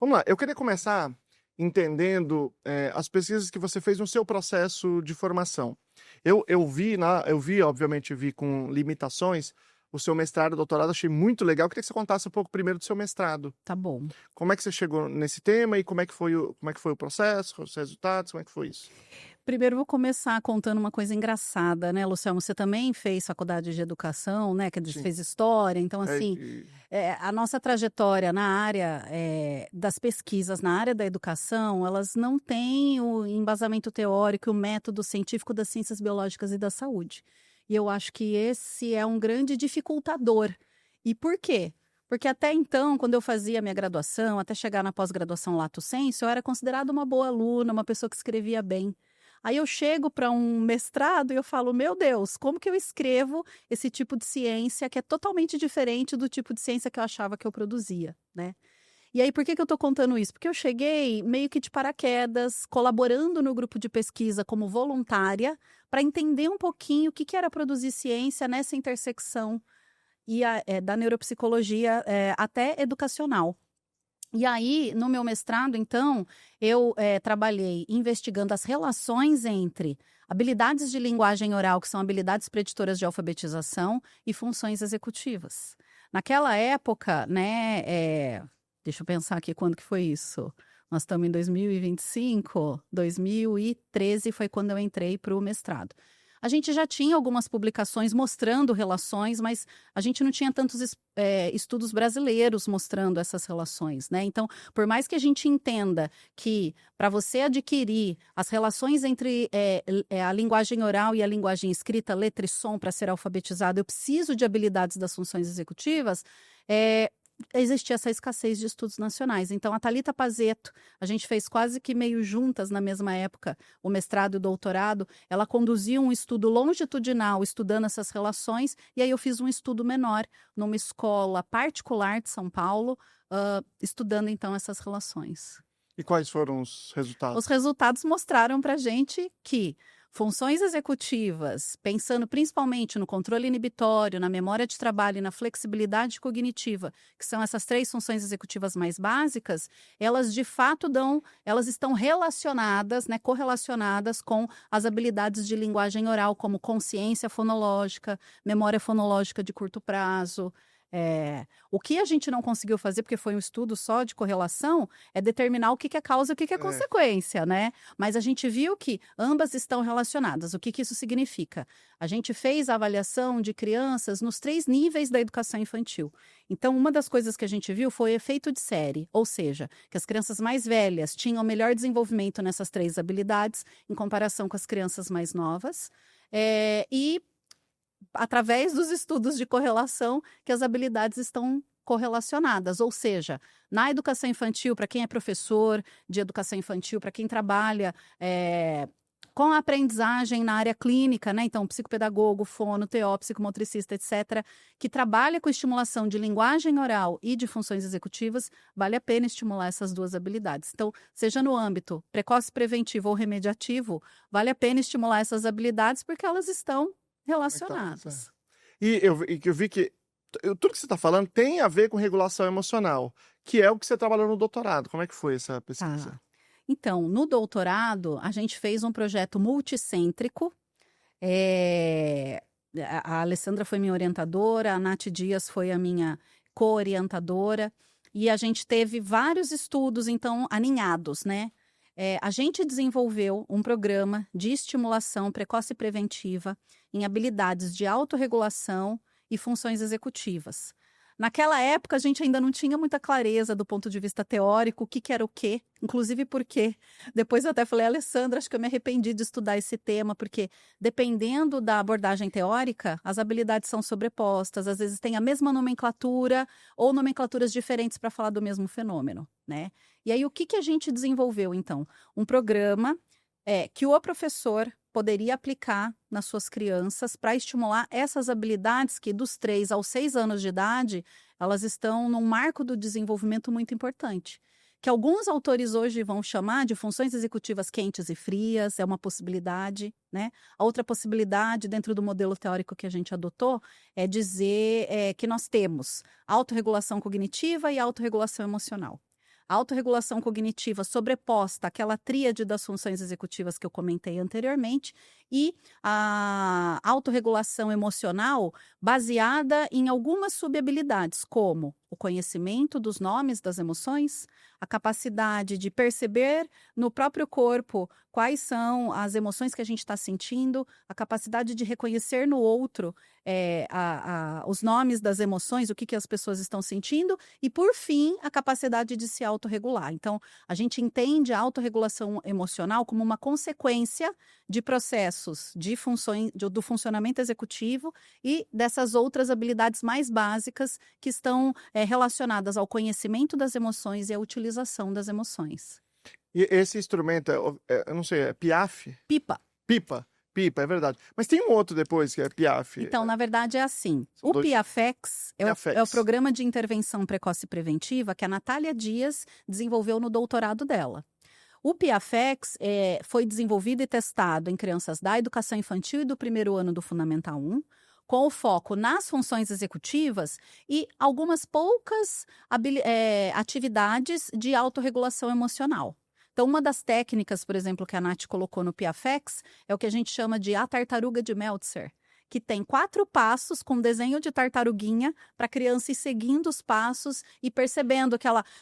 Vamos lá, eu queria começar entendendo as pesquisas que você fez no seu processo de formação. Obviamente, vi com limitações o seu mestrado, doutorado, achei muito legal. Eu queria que você contasse um pouco primeiro do seu mestrado. Tá bom. Como é que você chegou nesse tema e como é que foi o processo, os resultados, como é que foi isso? Primeiro vou começar contando uma coisa engraçada, né, Luciano? Você também fez faculdade de educação, né? Quer dizer, Sim. fez história. Então, É, assim, e- a nossa trajetória na área das pesquisas, na área da educação, elas não têm o embasamento teórico, o método científico das ciências biológicas e da saúde. E eu acho que esse é um grande dificultador. E por quê? Porque até então, quando eu fazia minha graduação, até chegar na pós-graduação lato sensu, eu era considerada uma boa aluna, uma pessoa que escrevia bem. Aí eu chego para um mestrado e eu falo, meu Deus, como que eu escrevo esse tipo de ciência que é totalmente diferente do tipo de ciência que eu achava que eu produzia, né? E aí, por que eu estou contando isso? Porque eu cheguei meio que de paraquedas, colaborando no grupo de pesquisa como voluntária, para entender um pouquinho o que era produzir ciência nessa intersecção da neuropsicologia até educacional. E aí, no meu mestrado, então, eu trabalhei investigando as relações entre habilidades de linguagem oral, que são habilidades preditoras de alfabetização, e funções executivas. Naquela época, né, deixa eu pensar aqui quando que foi isso. Nós estamos em 2025, 2013 foi quando eu entrei para o mestrado. A gente já tinha algumas publicações mostrando relações, mas a gente não tinha tantos estudos brasileiros mostrando essas relações, né? Então, por mais que a gente entenda que para você adquirir as relações entre a linguagem oral e a linguagem escrita, letra e som, para ser alfabetizado, eu preciso de habilidades das funções executivas, existia essa escassez de estudos nacionais. Então, a Thalita Pazeto, a gente fez quase que meio juntas na mesma época, o mestrado e o doutorado, ela conduzia um estudo longitudinal, estudando essas relações, e aí eu fiz um estudo menor, numa escola particular de São Paulo, estudando, então, essas relações. E quais foram os Os resultados? resultados mostraram para a gente que funções executivas, pensando principalmente no controle inibitório, na memória de trabalho e na flexibilidade cognitiva, que são essas três funções executivas mais básicas, elas de fato elas estão relacionadas, né, correlacionadas com as habilidades de linguagem oral, como consciência fonológica, memória fonológica de curto prazo. O que a gente não conseguiu fazer, porque foi um estudo só de correlação, é determinar o que é causa e o que é consequência, né? Mas a gente viu que ambas estão relacionadas. O que isso significa? A gente fez a avaliação de crianças nos 3 níveis da educação infantil. Então, uma das coisas que a gente viu foi o efeito de série, ou seja, que as crianças mais velhas tinham melhor desenvolvimento nessas 3 habilidades em comparação com as crianças mais novas. E através dos estudos de correlação que as habilidades estão correlacionadas, ou seja, na educação infantil, para quem é professor de educação infantil, para quem trabalha com a aprendizagem na área clínica, né? Então, psicopedagogo, fono, TO, psicomotricista, etc., que trabalha com estimulação de linguagem oral e de funções executivas, vale a pena estimular essas 2 habilidades. Então, seja no âmbito precoce preventivo ou remediativo, vale a pena estimular essas habilidades porque elas estão relacionadas. E eu vi que tudo que você está falando tem a ver com regulação emocional, que é o que você trabalhou no doutorado. Como é que foi essa pesquisa? Tá. Então, no doutorado, a gente fez um projeto multicêntrico. A Alessandra foi minha orientadora, a Nath Dias foi a minha co-orientadora, e a gente teve vários estudos, então, aninhados, né? A gente desenvolveu um programa de estimulação precoce e preventiva em habilidades de autorregulação e funções executivas. Naquela época, a gente ainda não tinha muita clareza do ponto de vista teórico, o que era o quê, inclusive por quê. Depois eu até falei, Alessandra, acho que eu me arrependi de estudar esse tema, porque dependendo da abordagem teórica, as habilidades são sobrepostas, às vezes tem a mesma nomenclatura ou nomenclaturas diferentes para falar do mesmo fenômeno, né? E aí, o que a gente desenvolveu, então? Um programa que o professor poderia aplicar nas suas crianças para estimular essas habilidades que dos 3 aos 6 anos de idade, elas estão num marco do desenvolvimento muito importante. Que alguns autores hoje vão chamar de funções executivas quentes e frias, é uma possibilidade, né? A outra possibilidade, dentro do modelo teórico que a gente adotou, é dizer que nós temos autorregulação cognitiva e autorregulação emocional. A autorregulação cognitiva sobreposta àquela tríade das funções executivas que eu comentei anteriormente, e a autorregulação emocional baseada em algumas subhabilidades, como o conhecimento dos nomes das emoções, a capacidade de perceber no próprio corpo quais são as emoções que a gente está sentindo, a capacidade de reconhecer no outro os nomes das emoções, o que as pessoas estão sentindo, e, por fim, a capacidade de se autorregular. Então, a gente entende a autorregulação emocional como uma consequência de processos de funções, do funcionamento executivo e dessas outras habilidades mais básicas que estão relacionadas ao conhecimento das emoções e à utilização das emoções. E esse instrumento, eu não sei, é Piaf? Pipa. Pipa, é verdade. Mas tem um outro depois, que é Piaf. Então, na verdade, é assim. São O dois- Piafex é Piafex. o Programa de Intervenção Precoce e Preventiva que a Natália Dias desenvolveu no doutorado dela. O Piafex foi desenvolvido e testado em crianças da educação infantil e do primeiro ano do Fundamental 1, com o foco nas funções executivas e algumas poucas atividades de autorregulação emocional. Então, uma das técnicas, por exemplo, que a Nath colocou no Piafex é o que a gente chama de a tartaruga de Meltzer, que tem 4 passos com desenho de tartaruguinha para a criança ir seguindo os passos e percebendo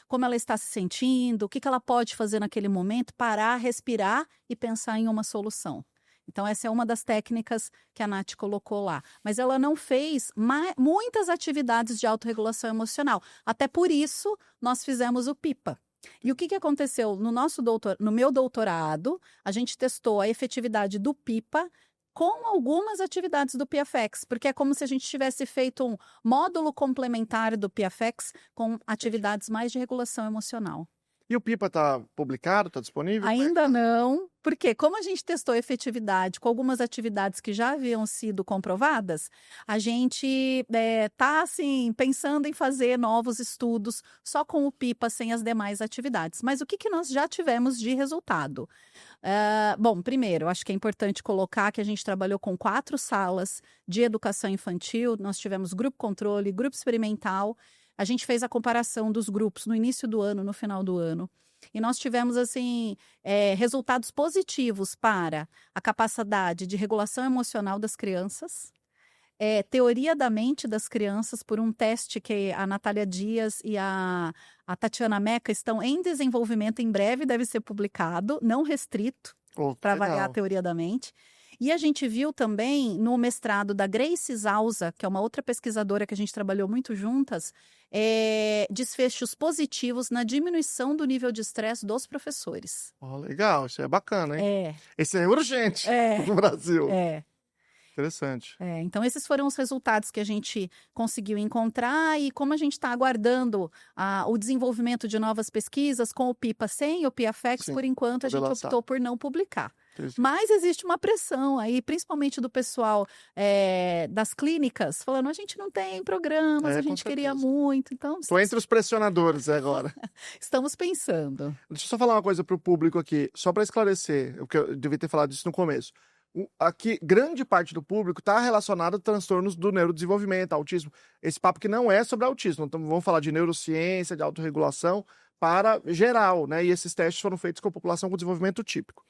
como ela está se sentindo, o que ela pode fazer naquele momento, parar, respirar e pensar em uma solução. Então, essa é uma das técnicas que a Nath colocou lá. Mas ela não fez muitas atividades de autorregulação emocional. Até por isso, nós fizemos o PIPA. E o que aconteceu no meu doutorado? A gente testou a efetividade do PIPA com algumas atividades do Piafex, porque é como se a gente tivesse feito um módulo complementar do Piafex com atividades mais de regulação emocional. E o Pipa está publicado, está disponível? Ainda não, porque como a gente testou a efetividade com algumas atividades que já haviam sido comprovadas, a gente está assim, pensando em fazer novos estudos só com o PIPA, sem as demais atividades. Mas o que nós já tivemos de resultado? Bom, primeiro, acho que é importante colocar que a gente trabalhou com 4 salas de educação infantil, nós tivemos grupo controle, grupo experimental. A gente fez a comparação dos grupos no início do ano, no final do ano. E nós tivemos, assim, resultados positivos para a capacidade de regulação emocional das crianças, teoria da mente das crianças, por um teste que a Natália Dias e a Tatiana Meca estão em desenvolvimento, em breve deve ser publicado, não restrito, para avaliar a teoria da mente. E a gente viu também no mestrado da Grace Zausa, que é uma outra pesquisadora que a gente trabalhou muito juntas, desfechos positivos na diminuição do nível de estresse dos professores. Legal, isso é bacana, hein? Esse é urgente no Brasil. Interessante. Então, esses foram os resultados que a gente conseguiu encontrar, e como a gente está aguardando o desenvolvimento de novas pesquisas com o PIPA sem o Piafex, por enquanto a gente optou por não publicar. Mas existe uma pressão aí, principalmente do pessoal das clínicas, falando, a gente não tem programas, a gente queria muito. Então, estou entre os pressionadores agora. Estamos pensando. Deixa eu só falar uma coisa para o público aqui, só para esclarecer, o que eu devia ter falado isso no começo. Aqui, grande parte do público está relacionado a transtornos do neurodesenvolvimento, autismo. Esse papo que não é sobre autismo. Então, vamos falar de neurociência, de autorregulação para geral, né? E esses testes foram feitos com a população com desenvolvimento típico.